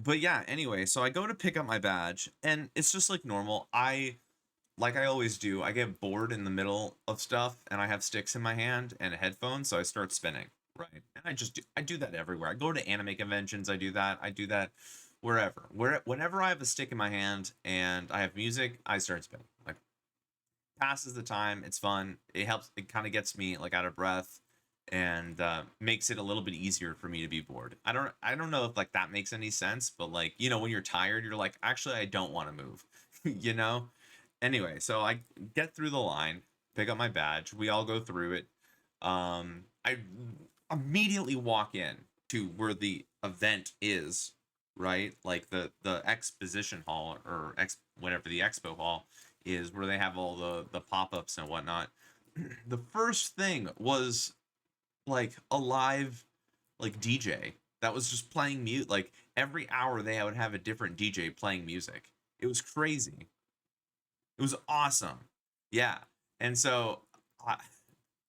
But yeah, anyway, so I go to pick up my badge, and it's just like normal. Like I always do, I get bored in the middle of stuff, and I have sticks in my hand and a headphone, so I start spinning. Right. And I do that everywhere. I go to anime conventions, I do that. I do that whenever I have a stick in my hand and I have music, I start spinning. Like, passes the time. It's fun. It helps. It kind of gets me like out of breath, and makes it a little bit easier for me to be bored. I don't know if like that makes any sense, but like, when you're tired, you're like, actually, I don't want to move. you know. Anyway, so I get through the line, pick up my badge. We all go through it. I immediately walk in to where the event is, right? Like the exposition hall, or whatever the expo hall is, where they have all the pop-ups and whatnot. The first thing was like a live like DJ that was just playing mute. Like every hour they would have a different DJ playing music. It was crazy. It was awesome. Yeah. And so I,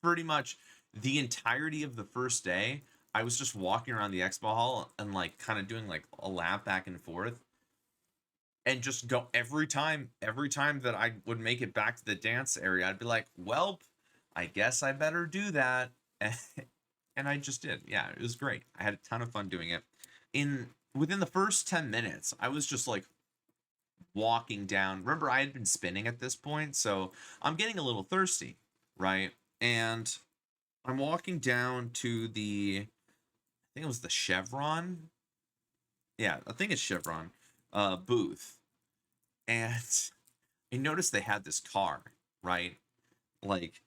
pretty much the entirety of the first day, I was just walking around the expo hall and like kind of doing like a lap back and forth, and just go every time that I would make it back to the dance area, I'd be like, "Well, I guess I better do that." And I just did. Yeah, it was great. I had a ton of fun doing it. In Within the first 10 minutes, I was just like walking down. Remember, I had been spinning at this point, so I'm getting a little thirsty, right? And I'm walking down to I think it was the Chevron. Yeah, I think it's Chevron booth. And I noticed they had this car, right? Like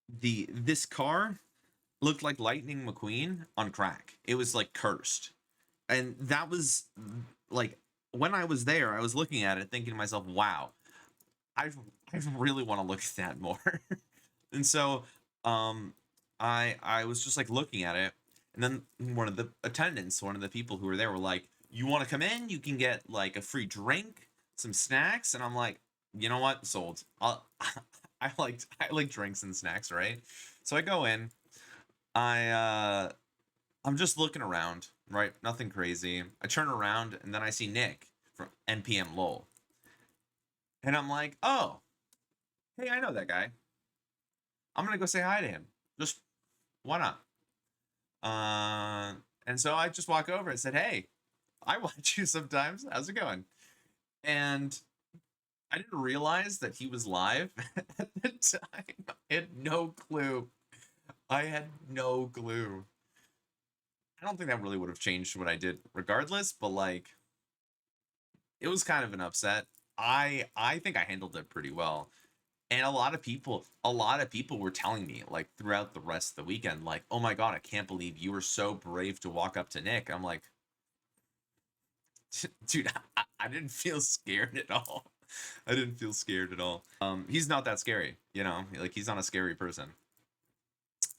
this car looked like Lightning McQueen on crack. It was like cursed. And that was like, when I was there, I was looking at it thinking to myself, wow, I I really want to look at that more. And so um I was just like looking at it, and then one of the people who were there were like, "You want to come in? You can get like a free drink, some snacks." And I'm like, "You know what? Sold. I like drinks and snacks, right?" So I go in. I'm just looking around, right? Nothing crazy. I turn around and then I see Nick from Npmlol. And I'm like, "Oh, hey, I know that guy. I'm gonna go say hi to him. Just why not?" And so I just walk over and said, "Hey, I watch you sometimes. How's it going?" And I didn't realize that he was live at the time. I had no clue. I had no clue. I don't think that really would have changed what I did regardless, but like, it was kind of an upset. I think I handled it pretty well. And a lot of people were telling me like throughout the rest of the weekend, like, "Oh my god, I can't believe you were so brave to walk up to Nick." I'm like, dude, I didn't feel scared at all. I didn't feel scared at all. He's not that scary, like he's not a scary person.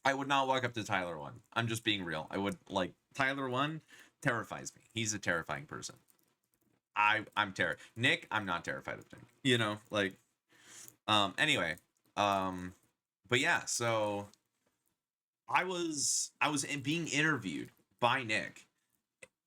I would not walk up to Tyler one. I'm just being real. I would like Tyler one terrifies me. He's a terrifying person. I'm terrified. Nick, I'm not terrified of Nick. Like, anyway, um but yeah, so I was being interviewed by Nick,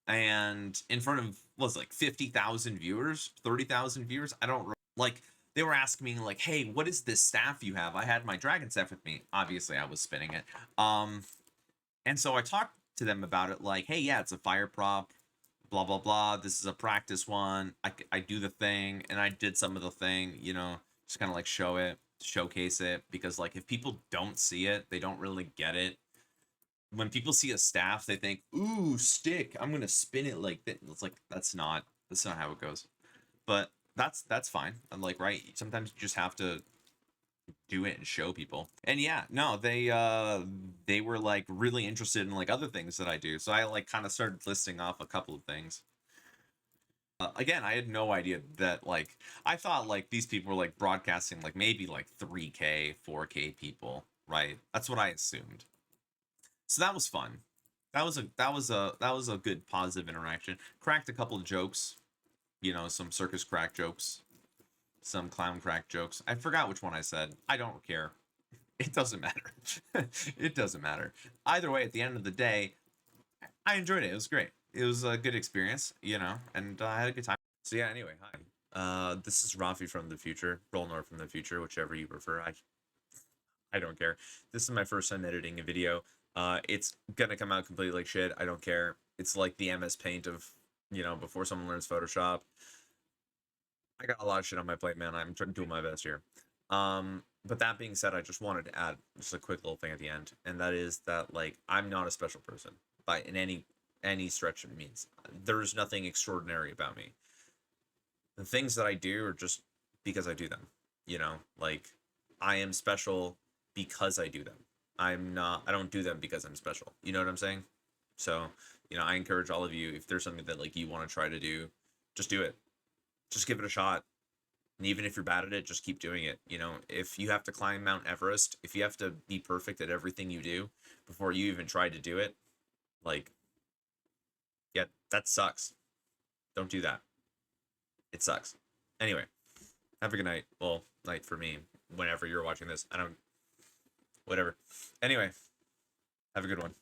and in front of, was like 50,000 viewers, 30,000 viewers. I don't like, they were asking me like, "Hey, what is this staff you have?" I had my Dragonstaff with me. Obviously, I was spinning it. And so I talked to them about it like, "Hey, yeah, it's a fire prop, blah blah blah. This is a practice one. I do the thing, and I did some of the thing, just kind of like showcase it, because like if people don't see it, they don't really get it. When people see a staff, they think, "Ooh, stick, I'm gonna spin it like that." It's like, that's not how it goes. But that's fine. I'm like, right, sometimes you just have to do it and show people. And yeah, no, they were like really interested in like other things that I do. So I like kind of started listing off a couple of things. Again, I had no idea that like, I thought like these people were like broadcasting like maybe like 3K, 4K people, right? That's what I assumed. So that was fun. That was a good positive interaction. Cracked a couple of jokes, some circus crack jokes, some clown crack jokes. I forgot which one I said. I don't care. It doesn't matter. It doesn't matter. Either way, at the end of the day, I enjoyed it. It was great. it was a good experience, you know, and I had a good time. So yeah, anyway, hi. This is Rafi from the future, Grullnor from the future, whichever you prefer. I don't care. This is my first time editing a video. It's gonna come out completely like shit. I don't care. It's like the MS Paint of, you know, before someone learns Photoshop. I got a lot of shit on my plate, man. I'm trying to do my best here. But that being said, I just wanted to add just a quick little thing at the end, and that is that like I'm not a special person by in any stretch of means. There's nothing extraordinary about me. The things that I do are just because I do them. You know, like I am special because I do them. I'm not. I don't do them because I'm special. You know what I'm saying? So, you know, I encourage all of you, if there's something that like you want to try to do, just do it. Just give it a shot. And even if you're bad at it, just keep doing it. You know, if you have to climb Mount Everest, if you have to be perfect at everything you do before you even try to do it, like, yeah, that sucks. Don't do that. It sucks. Anyway, have a good night. Well, night for me. Whenever you're watching this, I don't. Whatever. Anyway, have a good one.